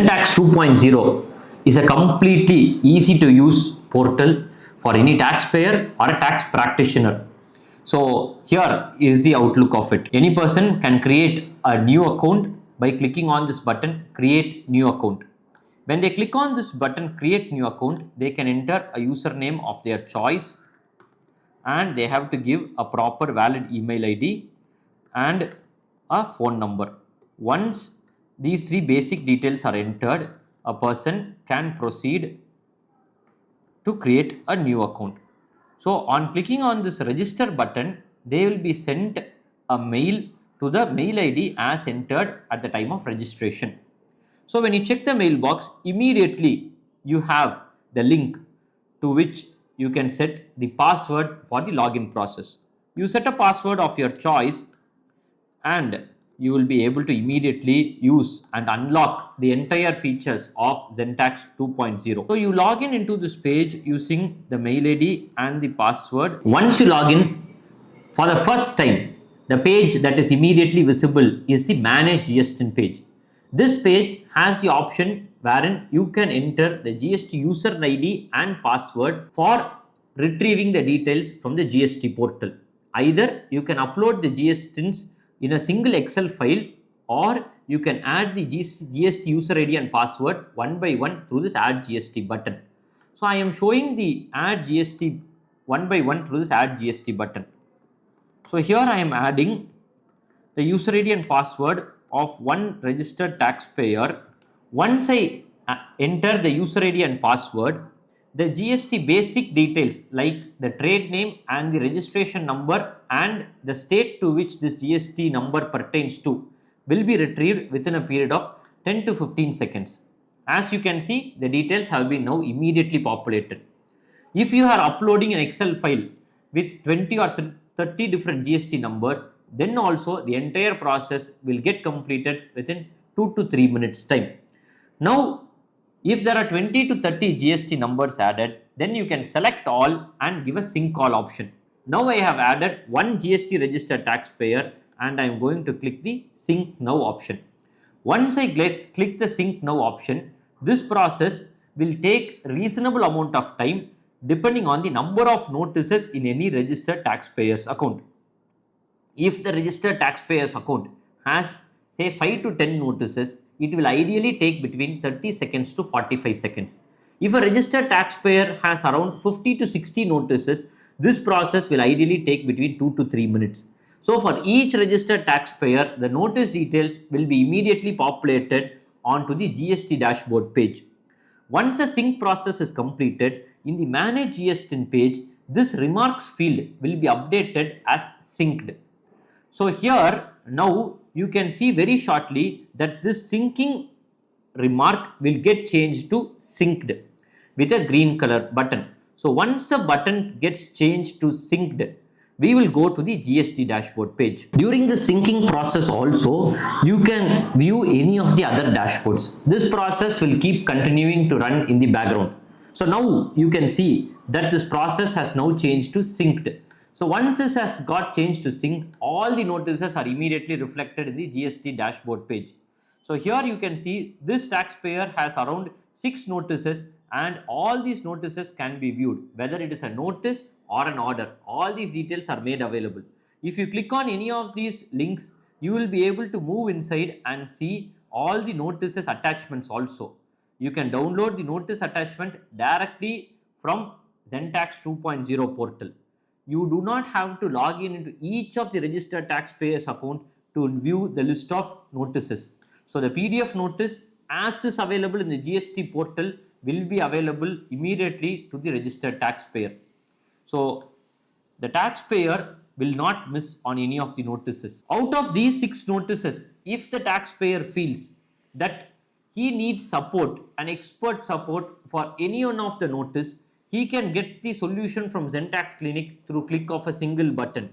Tax 2.0 is a completely easy to use portal for any taxpayer or a tax practitioner. So here is the outlook of it. Any person can create a new account by clicking on this button, create new account. When they click on this button, create new account, they can enter a username of their choice and they have to give a proper valid email ID and a phone number. Once these three basic details are entered, a person can proceed to create a new account. So on clicking on this register button, they will be sent a mail to the mail ID as entered at the time of registration. So when you check the mailbox, immediately you have the link to which you can set the password for the login process. You set a password of your choice and you will be able to immediately use and unlock the entire features of Zentax 2.0. So you log into this page using the mail ID and the password. Once you log in for the first time, the page that is immediately visible is the Manage GST page. This page has the option wherein you can enter the GST user ID and password for retrieving the details from the GST portal. Either you can upload the GSTs in a single Excel file or you can add the GST user ID and password one by one through this Add GST button. So I am showing the Add GST one by one through this Add GST button. So here I am adding the user ID and password of one registered taxpayer. Once I enter the user ID and password, the GST basic details like the trade name and the registration number and the state to which this GST number pertains to will be retrieved within a period of 10 to 15 seconds. As you can see, the details have been now immediately populated. If you are uploading an Excel file with 20 or 30 different GST numbers, then also the entire process will get completed within 2 to 3 minutes time. Now, if there are 20 to 30 GST numbers added, then you can select all and give a sync all option. Now I have added one GST registered taxpayer and I am going to click the sync now option. Once I click the sync now option, this process will take reasonable amount of time depending on the number of notices in any registered taxpayer's account. If the registered taxpayer's account has say 5 to 10 notices, it will ideally take between 30 seconds to 45 seconds. If a registered taxpayer has around 50 to 60 notices, this process will ideally take between 2 to 3 minutes. So for each registered taxpayer, the notice details will be immediately populated onto the GST dashboard page. Once the sync process is completed, in the Manage GST page, this remarks field will be updated as synced. So here now you can see very shortly that this syncing remark will get changed to synced with a green color button. So once the button gets changed to synced, we will go to the GST dashboard page. During the syncing process also, you can view any of the other dashboards. This process will keep continuing to run in the background. So now you can see that this process has now changed to synced. So once this has got changed to sync, all the notices are immediately reflected in the GST dashboard page. So here you can see this taxpayer has around 6 notices and all these notices can be viewed, whether it is a notice or an order. All these details are made available. If you click on any of these links, you will be able to move inside and see all the notices attachments also. You can download the notice attachment directly from Zentax 2.0 portal. You do not have to log into each of the registered taxpayers account to view the list of notices. So the PDF notice as is available in the GST portal will be available immediately to the registered taxpayer. So the taxpayer will not miss on any of the notices. Out of these 6 notices, if the taxpayer feels that he needs support, an expert support for any one of the notice, he can get the solution from Zentax Clinic through click of a single button.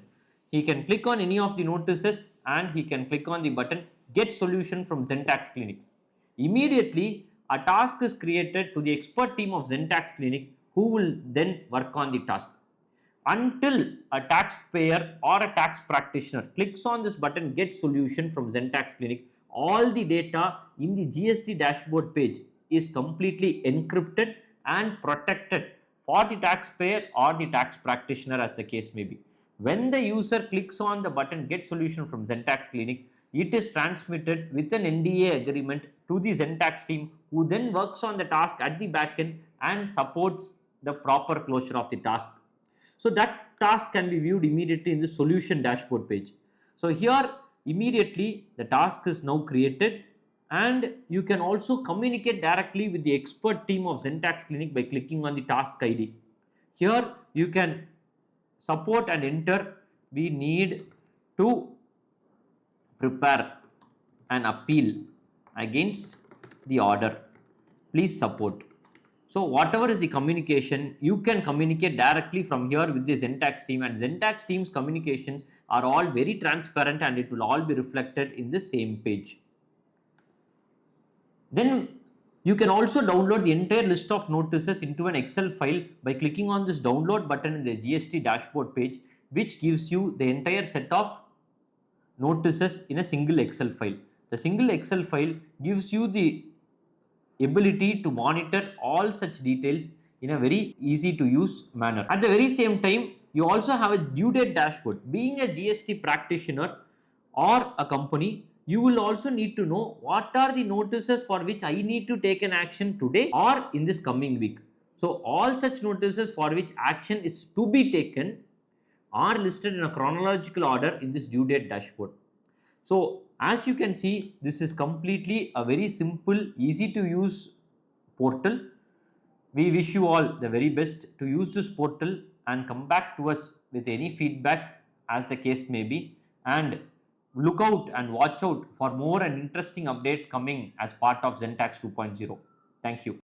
He can click on any of the notices and he can click on the button Get Solution from Zentax Clinic. Immediately, a task is created to the expert team of Zentax Clinic who will then work on the task. Until a taxpayer or a tax practitioner clicks on this button Get Solution from Zentax Clinic, all the data in the GST dashboard page is completely encrypted and protected for the taxpayer or the tax practitioner, as the case may be. When the user clicks on the button Get Solution from Zentax Clinic, it is transmitted with an NDA agreement to the Zentax team, who then works on the task at the backend and supports the proper closure of the task. So that task can be viewed immediately in the solution dashboard page. So here immediately the task is now created, and you can also communicate directly with the expert team of Zentax Clinic by clicking on the task ID. Here you can support and enter. We need to prepare an appeal against the order. Please support. So whatever is the communication, you can communicate directly from here with the Zentax team, and Zentax team's communications are all very transparent and it will all be reflected in the same page. Then you can also download the entire list of notices into an Excel file by clicking on this download button in the GST dashboard page, which gives you the entire set of notices in a single Excel file. The single Excel file gives you the ability to monitor all such details in a very easy to use manner. At the very same time, you also have a due date dashboard. Being a GST practitioner or a company, you will also need to know what are the notices for which I need to take an action today or in this coming week. So all such notices for which action is to be taken are listed in a chronological order in this due date dashboard. So as you can see, this is completely a very simple, easy to use portal. We wish you all the very best to use this portal and come back to us with any feedback as the case may be, and look out and watch out for more and interesting updates coming as part of Zentax 2.0. Thank you.